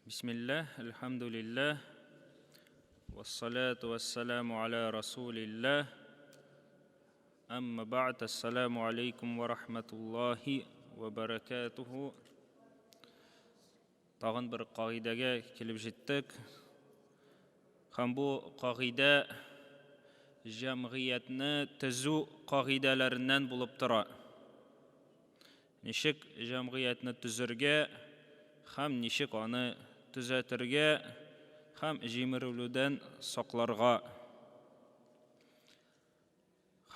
Бисмиллах, альхамдулиллах, вассалату вассаламу аля расулиллах, амма ба'д, ассаламу алейкум ва рахматуллахи ва баракатуху. Тағын бір қағидаға келіп жеттік. Һәм бұл қағида жамғиятны түзу қағидаларынан болып тұра. Нешік жамғиятны түзірге, һәм нешік аны түзәтірге, һәм жимірілуден сақларға.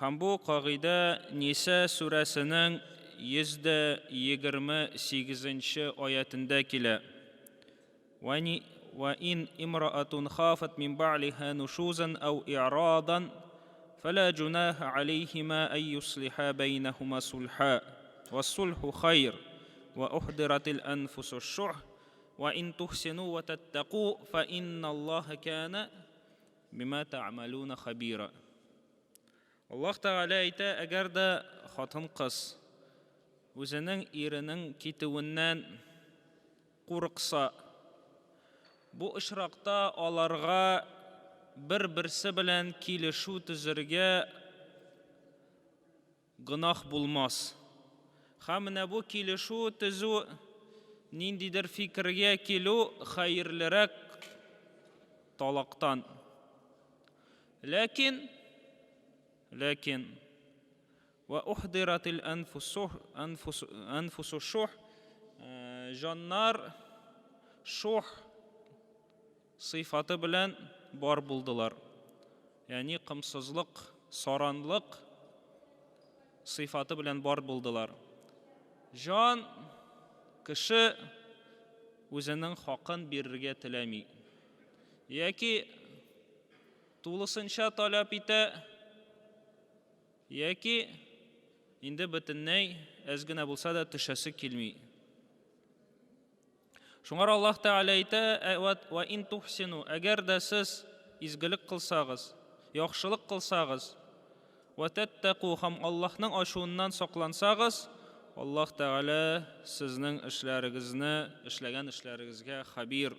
Һәм бұл қағида Ниса сүрәсінің 128 аятында келі. وَإِنْ إِمْرَأَةٌ خَافَتْ مِنْ بَعْلِهَا نُشُوزًا أَوْ إِعْرَاضًا فَلَا جُنَاحَ عَلَيْهِمَا أَنْ يُصْلِحَا بَيْنَهُمَا صُلْحًا وَالصُّلْحُ خَيْرٌ وَأُحْضِرَتِ الْأَنْفُسُ الشُّحَّ وَإِنْ تُحْسِنُوا وَتَتَّقُوا فَإِنَّ اللَّهَ كَانَ بِمَا تَعْمَلُونَ خَبِيرًا. Аллаһ Тәғәлә әйтә, әгәр дә хатын-қыз өзінің иренең китүеннән курыкса, бу очракта аларга бер-берсе белән килешү төзергә гынах булмас. Һәм менә бу килешү төзү ниндидер фикергә килү хәерлерәк талактан. Ләкин وَأُحْضِرَتِ الْأَنْفُسُ الشُّحَّ жаннар шух сыйфаты белән бар булдылар. Яни кымсызлык, саранлык сыйфаты белән бар булдылар. Жан кеше үзенең хакын бирергә теләми. Яки тулысынча таләп итә, яки инде бөтенләй әз генә булса да төшәсе килми. Шуңар Аллаһ Тәгалә әйтә, وَإِنْ تُحْسِنُوا, әгәр дә сез изгелек кылсагыз, яхшылык кылсагыз, وَتَتَّقُوا, һәм Аллаһның ачуыннан саклансагыз, Аллаһ Тәгалә сезнең эшләрегезне, эшләгән эшләрегезгә хәбир,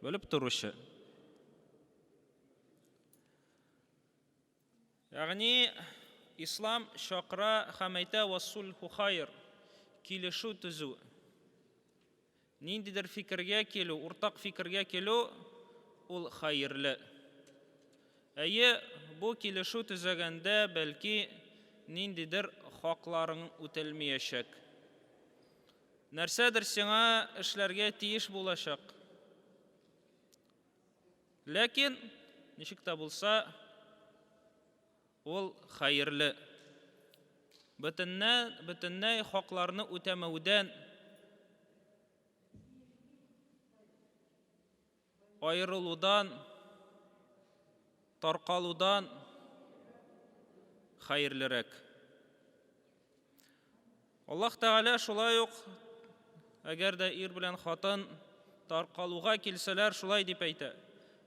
белеп торучы. Ягъни Ислам шакыра һәм әйтә, وَالصُّلْحُ خَيْرٌ, килешү төзү. Ниндидер фикергә килү, уртак фикергә килү, ул хәерле. Әйе, бу килешү төзәгәндә бәлки ниндидер хакларың үтәлмәячәк. Нәрсәдер сиңа эшләргә тиеш булачак. Ләкин ничек тә булса, ул хәерле. Бөтенләй хакларны үтәмәүдән, айырылудан, таркалудан хәерлерәк. Аллаһ Тәгалә шулай ук, әгәр дә ир белән хатын таркалуга килсәләр, шулай дип әйтә.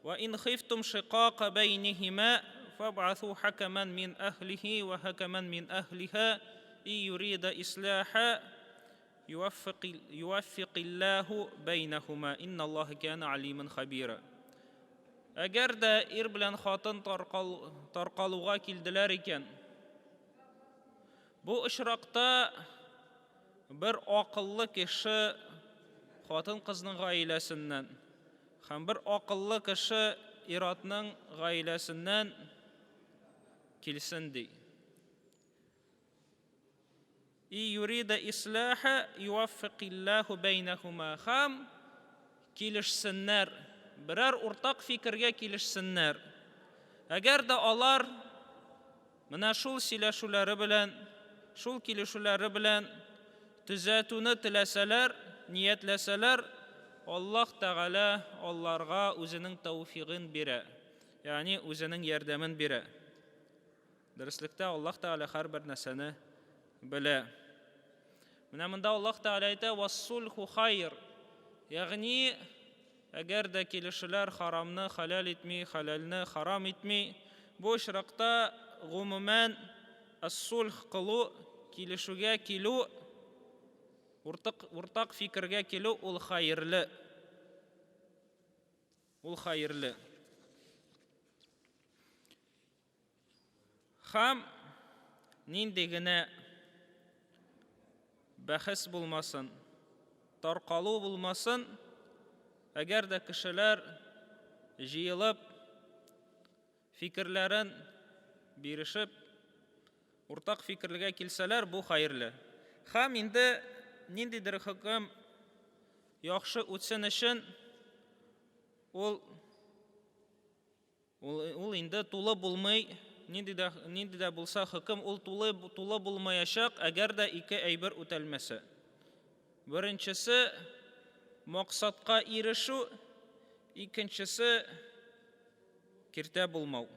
وَإِنْ خِفْتُمْ شِقَاقَ بَيْنِهِمَا فَابْعَثُوا حَكَمًا مِنْ أَهْلِهِ وَحَكَمًا مِنْ أَهْلِهَا إِنْ يُرِيدَ إِصْلَاحًا يُوَفِّقِ اللَّهُ بَيْنَهُمَا إِنَّ اللَّهَ كَانَ عَلِيمًا خَبِيرًا. Әгәр дә ир белән хатын таркалуга килделәр икән, бу очракта бер акыллы кеше хатын-кызның гаиләсеннән һәм бер акыллы кеше иратның гаиләсеннән килсен ди. И юрида ислаха юваффиқиллаху бәйнәһума, һәм килешсеннәр, берәр уртак фикергә килешсеннәр. Әгәр дә алар менә шул сөйләшүләре белән, шул килешүләре белән төзәтүне теләсәләр, ниятләсәләр, Аллаһ Тәгалә аларга үзенең тәүфигын бирә, ягъни үзенең ярдәмен бирә. Дәреслектә Аллаһ Тәгалә һәрбер нәрсәне белә. Менә монда Аллаһ Тәгалә әйтә, وَالصُّلْحُ خَيْرٌ, ягъни әгәр дә килешүләр харамны халал итми, халалны харам итми, бу очракта гомумән ас-сульх кылу, килешүгә килү, уртак фикергә килү ул хәерле. ул хайырлы. Хам нинди генә бәхәс булмасын, таркалу булмасын, әгәр дә кешеләр җыелып, фикерләрен бирешеп, уртак фикергә килсәләр, бу хайырлы. Хам инде ниндидер хөкем яхшы үтсен өчен, ул инде тулы булмый, нинди дә булса хөкем, ул тулы булмаячак, әгәр дә ике әйбер үтәлмәсә. Беренчесе максатка ирешү, икенчесе киртә булмау.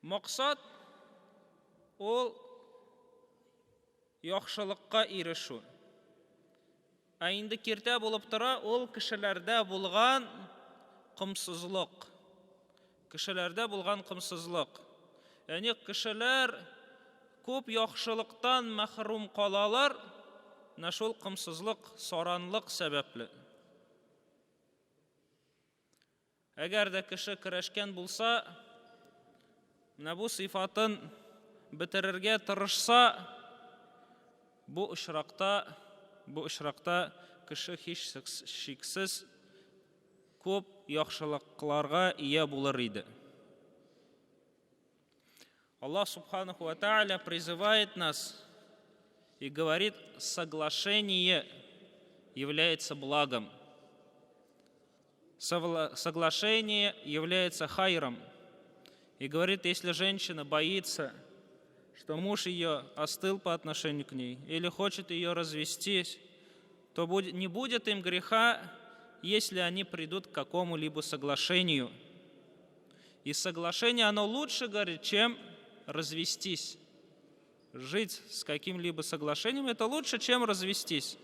Максат ул яхшылыкка ирешү. Ә инде киртә булып тора, ул кешеләрдә булган кымсызлык. Кешеләрдә булган кымсызлык. Яни кешеләр күп яхшылыктан мәхрүм калалар, шул кымсызлык, саранлык сәбәпле. Әгәр дә кеше көрәшкән булса, бу сыйфатын бетерергә тырышса, бу очракта кеше һич шиксез күп яхшылыкларга ия булыр иде. Аллах Субханаху ва Тааля призывает нас и говорит, соглашение является благом. Соглашение является хайром. И говорит, если женщина боится, что муж ее остыл по отношению к ней или хочет ее развестись, то не будет им греха, если они придут к какому-либо соглашению. И соглашение, оно лучше, говорит, чем развестись. Жить с каким-либо соглашением, это лучше, чем развестись.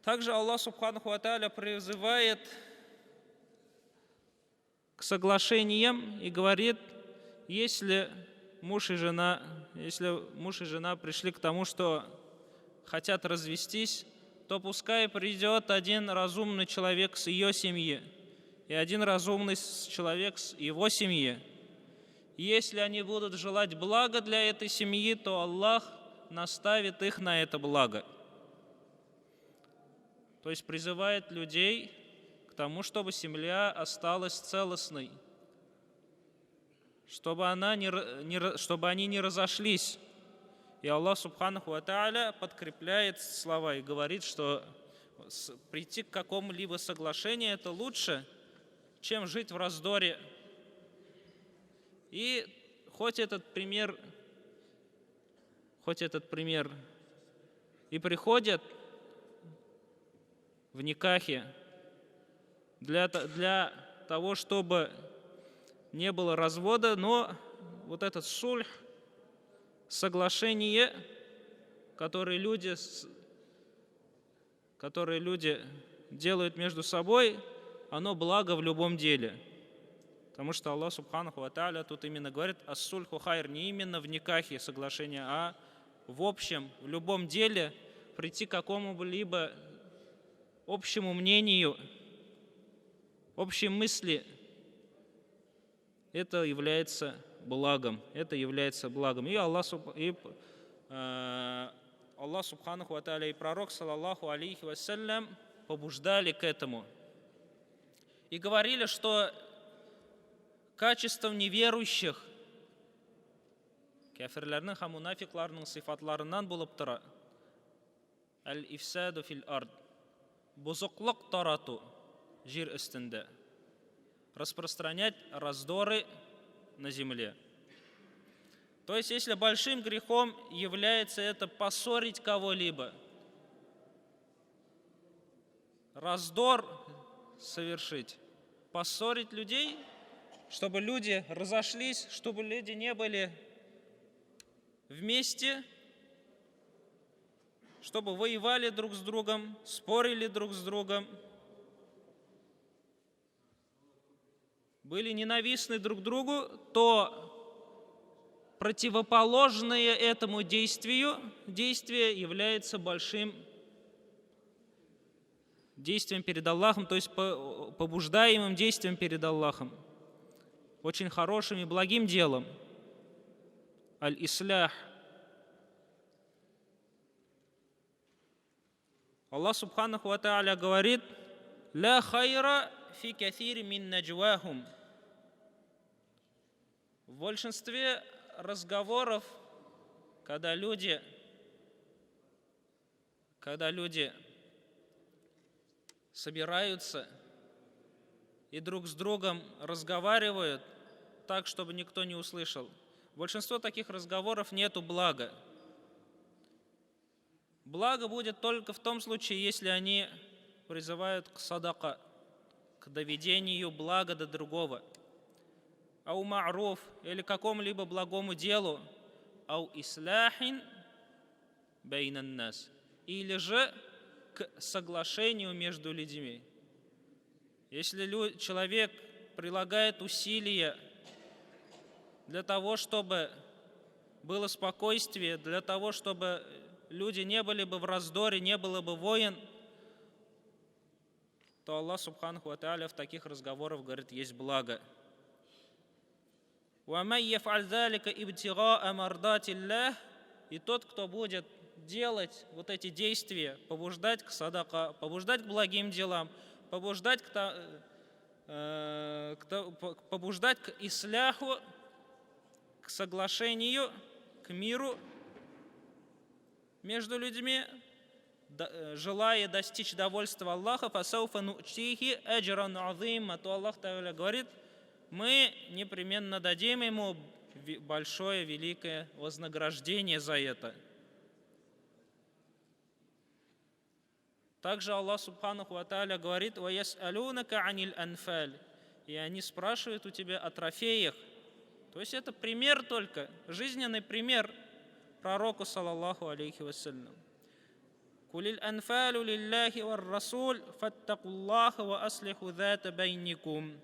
Также Аллах Субханаху ва Тааля призывает к соглашениям и говорит, если муж и жена пришли к тому, что хотят развестись, то пускай придет один разумный человек с ее семьи и один разумный человек с его семьи. Если они будут желать блага для этой семьи, то Аллах наставит их на это благо. То есть призывает людей к тому, чтобы семья осталась целостной, чтобы они не разошлись. И Аллах Субханаху ва Тааля подкрепляет слова и говорит, что прийти к какому-либо соглашению это лучше, чем жить в раздоре. И хоть этот пример и приходит в никахе для того, чтобы не было развода, но вот этот сульх, соглашение, которые люди делают между собой, оно благо в любом деле. Потому что Аллах Субханаху ва Тааля тут именно говорит ас-сульху хайр, не именно в никахе соглашения, а в общем, в любом деле прийти к какому-либо общему мнению, общей мысли, это является благом. И Аллах Субханаху ва Тааля и пророк, саллаллаху алейхи вассалям, побуждали к этому. И говорили, что качеством неверующих, кафирләрнең һәм мунафикларның сыйфатларыннан булып тора аль-ифсаду фил ард, бузыклык тарату җир өстендә, распространять раздоры на земле. То есть, если большим грехом является это поссорить кого-либо, раздор совершить, поссорить людей, чтобы люди разошлись, чтобы люди не были вместе, чтобы воевали друг с другом, спорили друг с другом, были ненавистны друг другу, то противоположное этому действию действие является большим действием перед Аллахом, то есть побуждаемым действием перед Аллахом, очень хорошим и благим делом. Аль-Ислях. Аллах Субханаху ва Тааля говорит: «Ля хайра фи кафири мин наджвахум». В большинстве разговоров, когда люди собираются и друг с другом разговаривают так, чтобы никто не услышал, большинство таких разговоров нету блага. Благо будет только в том случае, если они призывают к садака, к доведению блага до другого, ау ма'руф, или какому-либо благому делу, ау исляхин бейнан нас, или же к соглашению между людьми. Если человек прилагает усилия для того, чтобы было спокойствие, для того, чтобы люди не были бы в раздоре, не было бы войн, то Аллах Субханаху ва Тааля в таких разговорах говорит, есть благо. И тот, кто будет делать вот эти действия, побуждать к садака, побуждать к благим делам, побуждать к исляху, к соглашению, к миру между людьми, желая достичь довольства Аллаха, фасауфа ну'тихи аджран азима, то Аллах Та'аля говорит, мы непременно дадим ему большое, великое вознаграждение за это. Также Аллах Субханаху ва Тааля говорит: «Ва яс'алунака аниль анфаль», и они спрашивают у тебя о трофеях. То есть это пример только, жизненный пример пророку, саллаллаху алейхи вассалям. «Кулиль анфалю лилляхи вар расуль, фаттакуллаха ва аслиху зата байникум».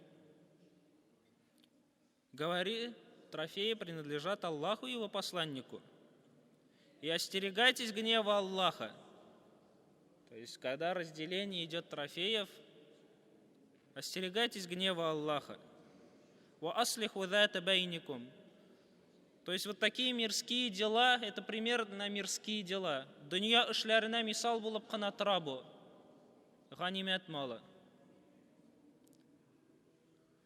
Говори, трофеи принадлежат Аллаху и его посланнику. И остерегайтесь гнева Аллаха. То есть, когда разделение идет трофеев, остерегайтесь гнева Аллаха. «Ва аслиху зата байникум». То есть, вот такие мирские дела, это пример на мирские дела. Дөнья эшләренә мисал булып кына тора бу. Ганимәт малы.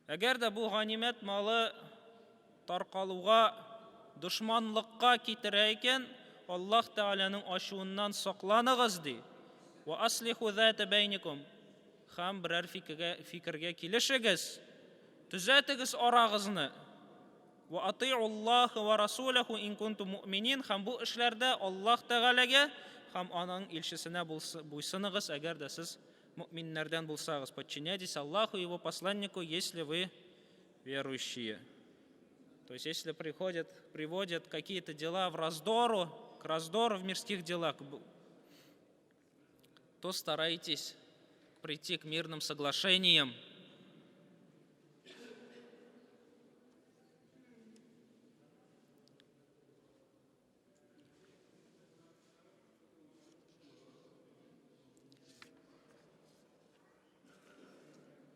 Әгәр дә бу ганимәт малы таркалуга, дошманлыкка китерә икән, Аллаһ Тәгаләнең ачуыннан сакланыгыз ди. «Ва аслиху зата байникум». Һәм берәр фикергә килешегез, төзәтегез арагызны. «Ва ати'у Аллаха ва расулаху ин кунтум муъминин». Һәм бу эшләрдә Аллаһ Тәгаләгә һәм аның илчесенә буйсыныгыз, әгәр дә сез муъминнәрдән булсагыз. Подчиняйтесь Аллаху и его посланнику, если вы верующие. То есть, если приводят какие-то дела к раздору в мирских делах, то старайтесь прийти к мирным соглашениям.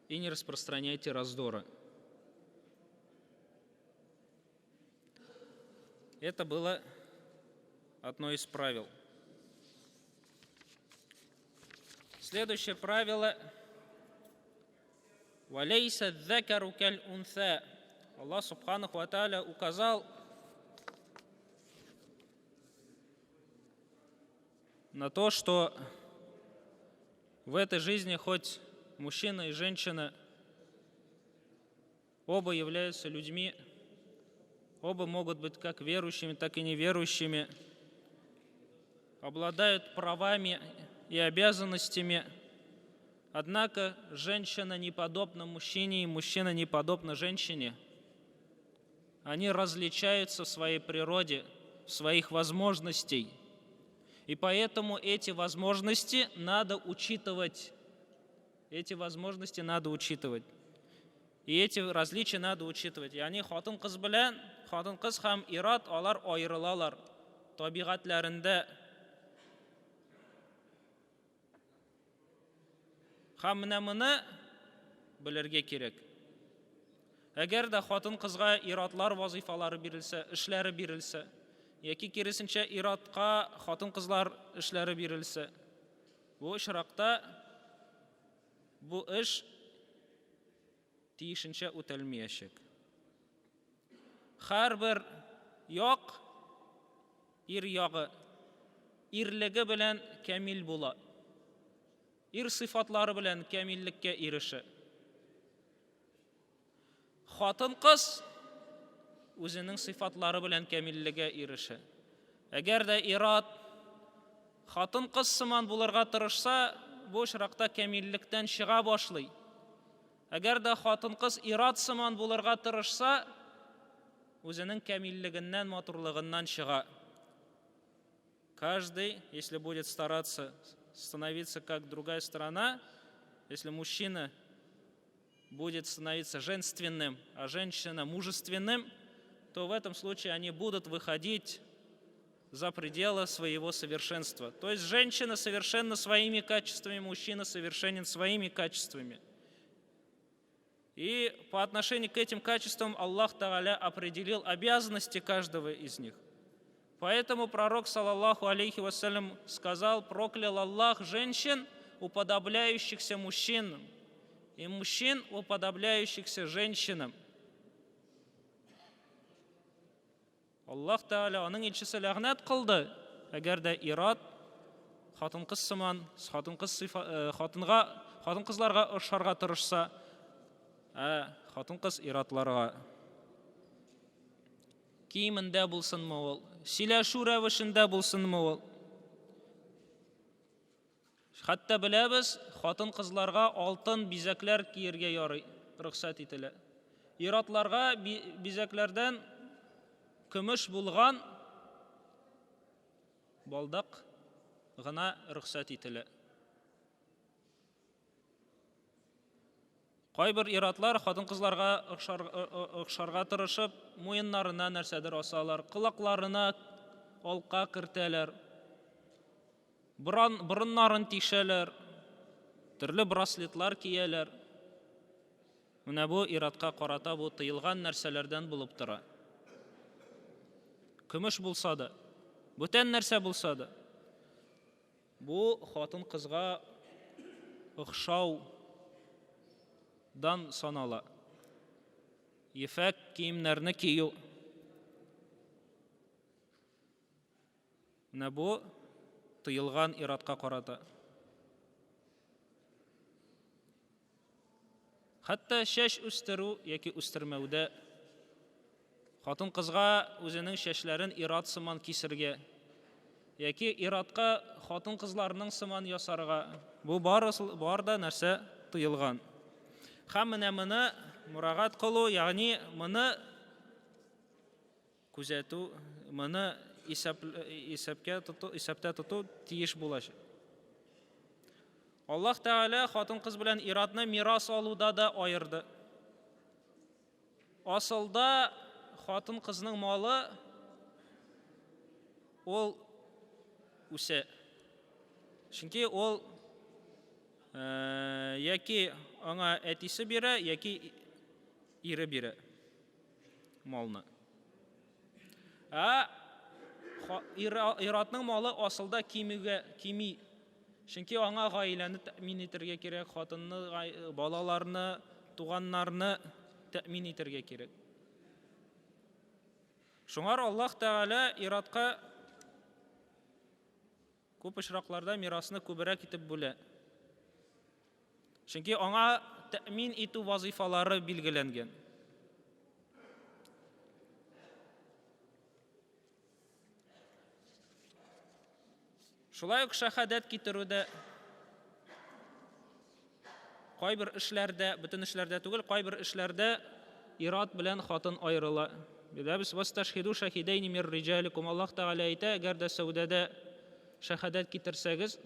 И не распространяйте раздора. Это было одно из правил. Следующее правило. «Валейса дзакару каль унса». Аллах Субханаху ва Тааля указал на то, что в этой жизни хоть мужчина и женщина оба являются людьми, оба могут быть как верующими, так и неверующими, обладают правами и обязанностями, однако женщина не подобна мужчине, и мужчина не подобна женщине. Они различаются в своей природе, в своих возможностях, и поэтому эти возможности надо учитывать. И эти различия надо учитывать. И они хатын кыз белән, хатын-кыз һәм ират алар аерылалар табигатьләрендә. Һәм менә моны белергә кирәк. Әгәр дә хатын-кызга иратлар вазифалары бирелсә, эшләре бирелсә, яки киресенчә иратка хатын-кызлар эшләре бирелсә, бу очракта бу эш тиешенчә үтәлмәячәк. Һәрбер як ир ягы ирлеге белән камил була. Ир сыйфатлары белән камиллеккә ирешә. Хатын-кыз үзенең сыйфатлары белән камиллегә ирешә. Әгәр дә ират хатын-кыз сыман булырга тырышса, бу очракта камиллектән чыга башлый. Әгәр дә хатын-кыз ират сыман булырга тырышса, үзенең камиллегеннән, матурлыгыннан чыга. Каждый, если будет стараться становиться как другая сторона, если мужчина будет становиться женственным, а женщина мужественным, то в этом случае они будут выходить за пределы своего совершенства. То есть женщина совершенна своими качествами, мужчина совершенен своими качествами. И по отношению к этим качествам Аллах Тааля определил обязанности каждого из них. Поэтому пророк, саллаллаху алейхи вассалям, сказал: проклял Аллах женщин, уподобляющихся мужчинам, и мужчин, уподобляющихся женщинам. Аллах Тааля аның илчесе ләгънәт кылды, әгәр дә ират хатын-кыз сыман, хатын-кызларга охшарга тырышса, хатын-кыз иратларга. Киемендә булсынмы ул, сөйләшү рәвешендә булсынмы ул. Хәтта беләбез, хатын-кызларга алтын бизәкләр киергә ярый, рөхсәт ителә. Иратларга бизәкләрдән көмеш булган балдак гына рөхсәт ителә. Кайбер иратлар хатын-кызларга охшарга тырышып, муеннарына нәрсәдер асалар, кылакларына алка кертәләр, борыннарын тишәләр, төрле браслетлар кияләр. Менә бу иратка карата бу тыелган нәрсәләрдән булып тора. Көмеш булса да, бүтән нәрсә булса да, бу хатын-кызга охшаудан санала. Ефәк киемнәрне кию. Менә бу тыелган иратка карата. Хәтта шәш үстерү яки үстермәүдә хатын-кызга үзенең шәшләрен ират сыман кисергә, яки иратка хатын-кызларның сыман ясарга, бу барда нәрсә тыелган. Һәм менә моны мурагат кылу, ягъни моны күзәтү, моны исәптә тоту тиеш булачак. Аллах Тааля хатын-кыз белән иратны мирас алуда да аерды. Асылда хатын-кызның малы ул үсә. Чөнки ул яки аңа әтисе бирә, яки ире бирә малны. Иратның малы асылда кими. Чөнки аңа гаиләне тәэмин итәргә кирәк, хатынны, балаларны, туганнарны тәэмин итәргә кирәк. Шуңар Аллах Тааля иратка күп очракларда мирасны күбрәк итеп бүлә. Чөнки аңа тәэмин итү вазифалары билгеләнгән. Шулай ук шәһадәт китерүдә, кайбер эшләрдә, бөтен эшләрдә түгел, кайбер эшләрдә ират белән хатын аерыла. Биләбез, васташхиду шахидайни мир риҗаликум. Аллах Тааля әйтә, әгәр дә сәүдәдә шәһадәт китерсәгез,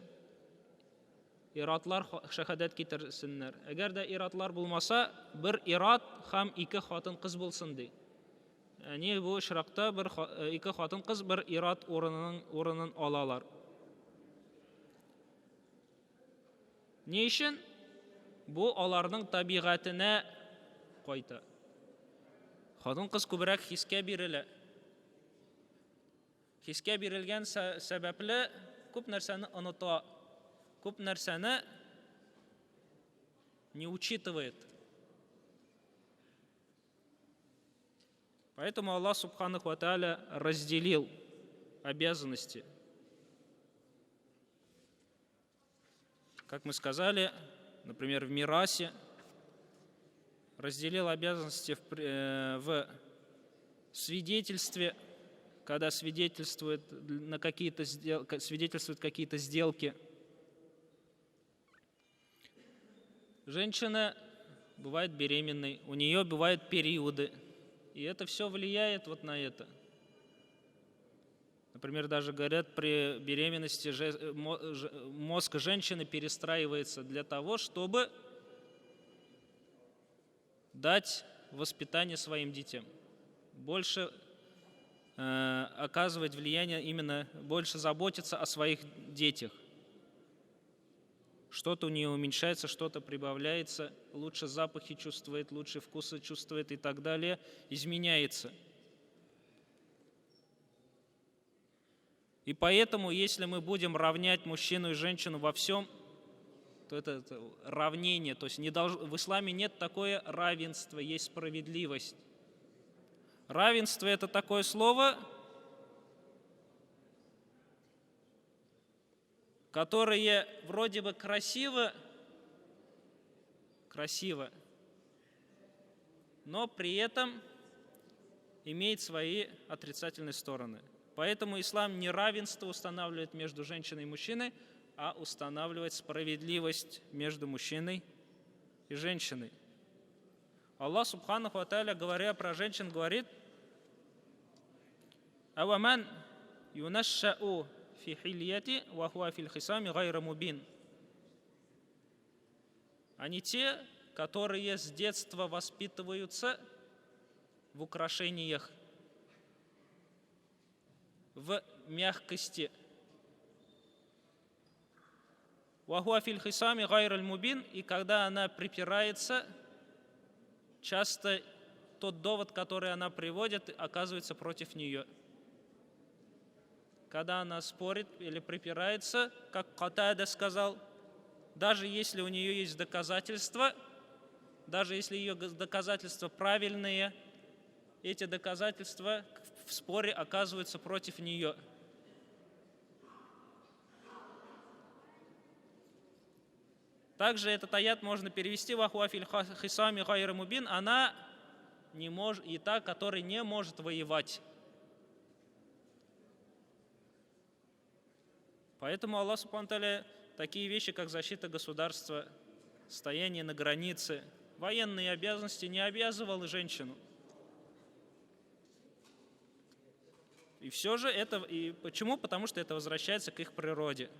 иратлар шәһадәт китерсеннәр. Әгәр дә иратлар булмаса, бер ират һәм ике хатын-кыз булсын ди. әне бу очракта ике хатын кыз бер ират урынын алалар. Ни өчен? Бу аларның табигатенә кайта. Хатын кыз күбрәк хискә бирелә. Хискә бирелгән сәбәпле күп нәрсәне оныта, күп нәрсәне не учитывает. Поэтому Аллах Субханаху ва Тааля разделил обязанности. Как мы сказали, например, в мирасе, разделил обязанности в свидетельстве, когда свидетельствуют какие-то сделки. Женщина бывает беременной, у нее бывают периоды, и это все влияет вот на это. Например, даже говорят, при беременности мозг женщины перестраивается для того, чтобы дать воспитание своим детям. Больше оказывать влияние, именно больше заботиться о своих детях. Что-то у нее уменьшается, что-то прибавляется, лучше запахи чувствует, лучше вкусы чувствует и так далее, изменяется. И поэтому, если мы будем равнять мужчину и женщину во всем, то это равнение, то есть в исламе нет такое равенство, есть справедливость. Равенство – это такое слово, которое вроде бы красиво, но при этом имеет свои отрицательные стороны. Поэтому ислам не равенство устанавливает между женщиной и мужчиной, а устанавливает справедливость между мужчиной и женщиной. Аллах Субханаху ва Тааля, говоря про женщин, говорит: «Аваман юнашшау фи хильяти ва хуа фил хисами гайра мубин». Они те, которые с детства воспитываются в украшениях, в мягкости. Ва хуа фил хисами гайра мубин, и когда она припирается, часто тот довод, который она приводит, оказывается против нее. Когда она спорит или припирается, как Катада сказал, даже если у нее есть доказательства, даже если ее доказательства правильные, эти доказательства в споре оказываются против нее. Также этот аят можно перевести «Ва хуа фил хисами гайра мубин», она не может, и та, которая не может воевать. Поэтому Аллах Субхану Тааля такие вещи, как защита государства, стояние на границе, военные обязанности не обязывал женщину. И все же это... И почему? Потому что это возвращается к их природе.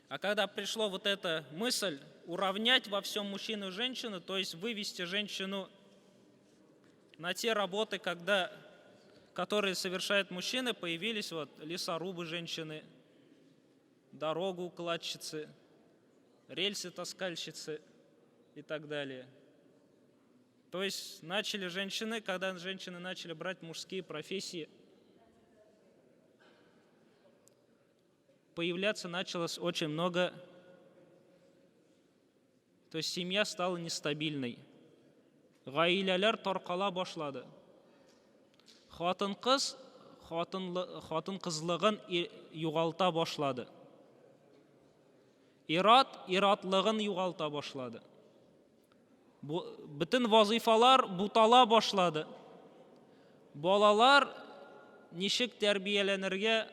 А когда пришла вот эта мысль уравнять во всем мужчину и женщину, то есть вывести женщину на те работы, которые совершают мужчины, появились вот лесорубы женщины, дорогоукладчицы, рельсы-таскальщицы и так далее. То есть когда женщины начали брать мужские профессии, появляться началось очень много, то есть семья стала нестабильной. Гаилялар таркала башлады. Хатын-кызлыгын югалта башлады. Иратлыгын югалта башлады. Бүтін вазифалар бутала башлады. Балалар ничек тәрбияләнергә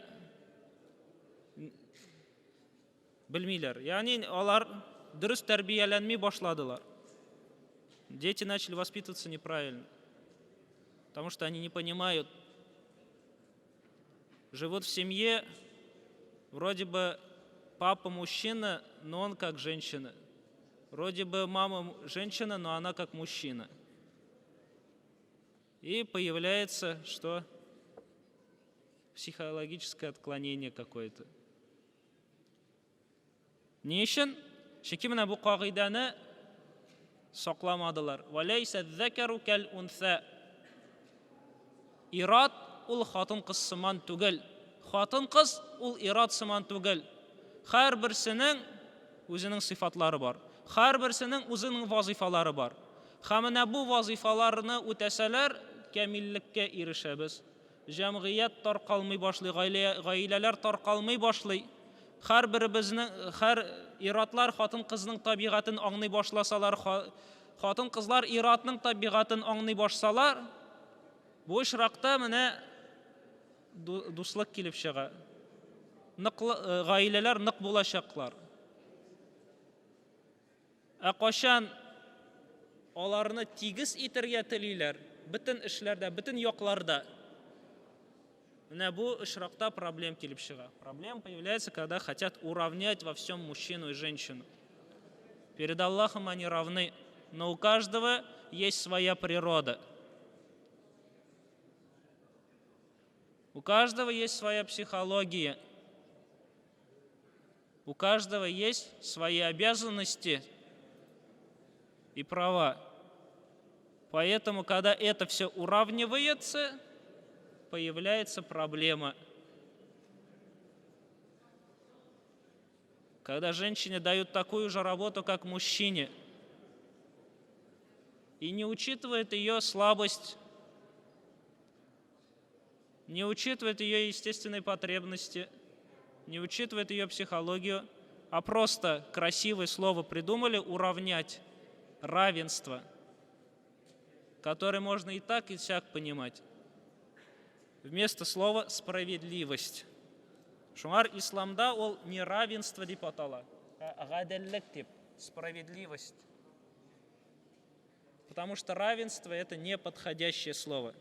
белмиләр. Яни алар дөрес тәрбияләнми башладылар. Дети начали воспитываться неправильно, потому что они не понимают. Живут в семье, вроде бы папа мужчина, но он как женщина. Вроде бы мама женщина, но она как мужчина. И появляется, что психологическое отклонение какое-то. Не үшін? Чөнки менә бу кагыйданы сакламадылар. Валайса зәкәру кәл унса. Ират ул хатын-кыз сыман түгел. Хатын-кыз ул ират сыман түгел. Һәрберсенең үзенең сыйфатлары бар. Һәрберсенең үзенең вазифалары бар. Һәм менә бу вазифаларны үтәсәләр, кәмиллеккә ирешәбез. Җәмгыять таркалмый башлый, гаиләләр таркалмый башлый. Һәр иратлар хатын-кызның табигатен аңлый башласалар, хатын-кызлар иратның табигатен аңлый башласалар, бу очракта менә дуслык килеп чыга. Гаиләләр нык булачаклар. Кашан аларны тигез итәргә телиләр, бөтен эшләрдә, бөтен якларда, менә бу очракта проблем килеп чыга. Проблема появляется, когда хотят уравнять во всем мужчину и женщину. Перед Аллахом они равны, но у каждого есть своя природа. У каждого есть своя психология. У каждого есть свои обязанности и права. Поэтому, когда это все уравнивается, появляется проблема. Когда женщине дают такую же работу, как мужчине, и не учитывает ее слабость, не учитывает ее естественные потребности, не учитывает ее психологию, а просто красивое слово придумали уравнять, равенство, которое можно и так, и сяк понимать. Вместо слова справедливость. Шуңар исламда ол не равенство дип атала, а гаделлек дип, справедливость. Потому что равенство это не подходящее слово.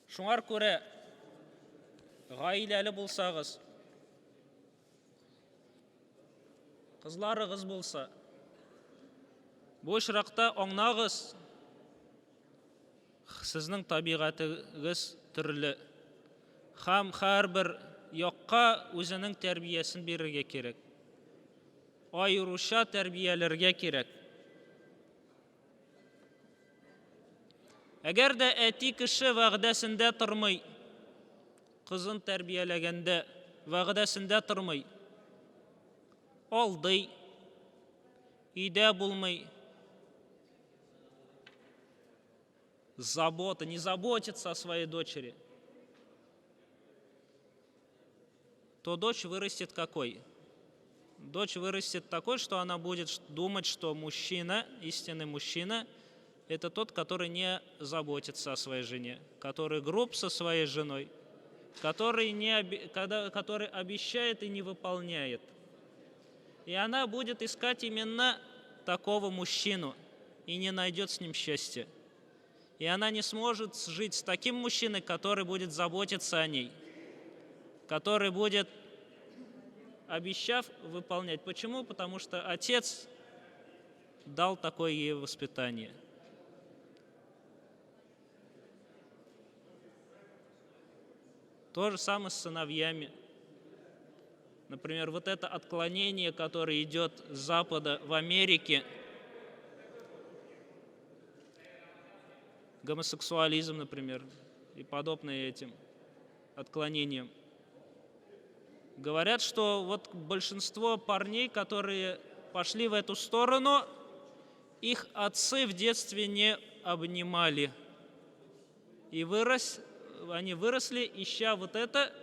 Шуңар күрә гаиләле булсагыз, кызларыгыз булса, бу очракта аңнагыз, сезнең табигатыгыз төрле. Һәм һәрбер якка үзенең тәрбиясен бирергә кирәк. Аеруча тәрбияләргә кирәк. Әгәр дә әти кеше вәгъдәсендә тормый, кызын тәрбияләгәндә вәгъдәсендә тормый, алдый, өйдә булмый, забота, не заботится о своей дочери, то дочь вырастет какой? Дочь вырастет такой, что она будет думать, что мужчина, истинный мужчина, это тот, который не заботится о своей жене, который груб со своей женой, который обещает и не выполняет. И она будет искать именно такого мужчину и не найдет с ним счастья. И она не сможет жить с таким мужчиной, который будет заботиться о ней, который будет, обещав, выполнять. Почему? Потому что отец дал такое ей воспитание. То же самое с сыновьями. Например, вот это отклонение, которое идет с Запада в Америке, гомосексуализм, например, и подобное этим отклонениям. Говорят, что вот большинство парней, которые пошли в эту сторону, их отцы в детстве не обнимали. И они выросли, ища вот это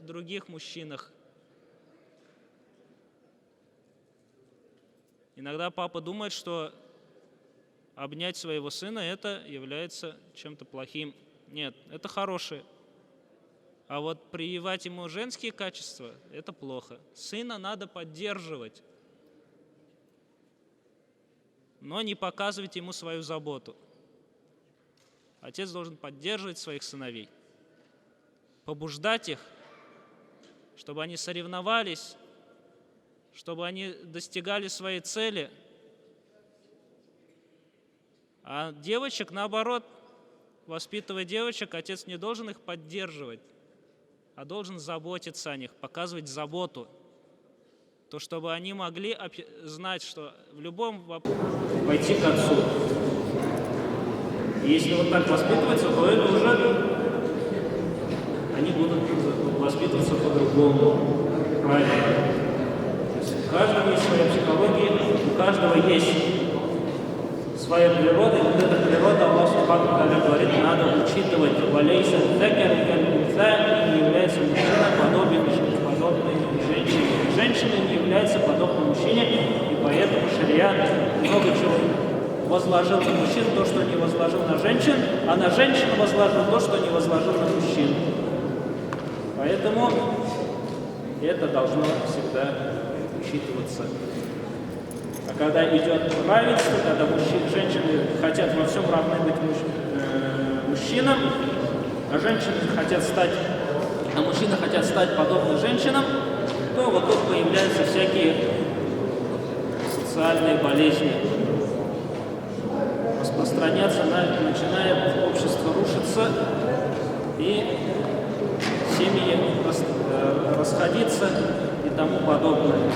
в других мужчинах. Иногда папа думает, что обнять своего сына это является чем-то плохим. Нет, это хорошее. А вот прививать ему женские качества – это плохо. Сына надо поддерживать, но не показывать ему свою заботу. Отец должен поддерживать своих сыновей, побуждать их, чтобы они соревновались, чтобы они достигали своей цели. А девочек, наоборот, воспитывая девочек, отец не должен их поддерживать, а должен заботиться о них, показывать заботу. То, чтобы они могли знать, что в любом вопросе пойти к отцу. И если вот так воспитываться, то это уже они будут воспитываться по-другому, правильно. То есть у каждого есть своя психология, у каждого есть своя природа, и вот эта природа, Аллах Субхану ва Тааля говорит, надо учитывать. Валяйся закер каль-унса, не является мужчина подобной женщине. Женщина не является подобной мужчине, и поэтому шариат много чего возложил на мужчин то, что не возложил на женщин, а на женщин возложил то, что не возложил на мужчин. Поэтому это должно всегда учитываться. А когда идет равенство, когда женщины хотят во всем равны быть мужчинам, а мужчины хотят стать подобны женщинам, то вот тут появляются всякие социальные болезни. Распространяться, начинает общество рушиться, и семьи расходиться и тому подобное.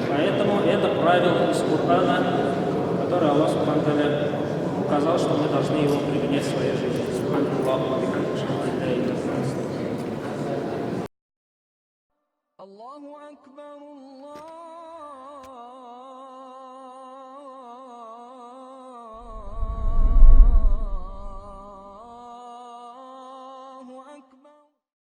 Поэтому это правило из Корана, которое Аллах Субхану ва Тааля указал, что мы должны его применять в своей жизни. Аллаху Акбар.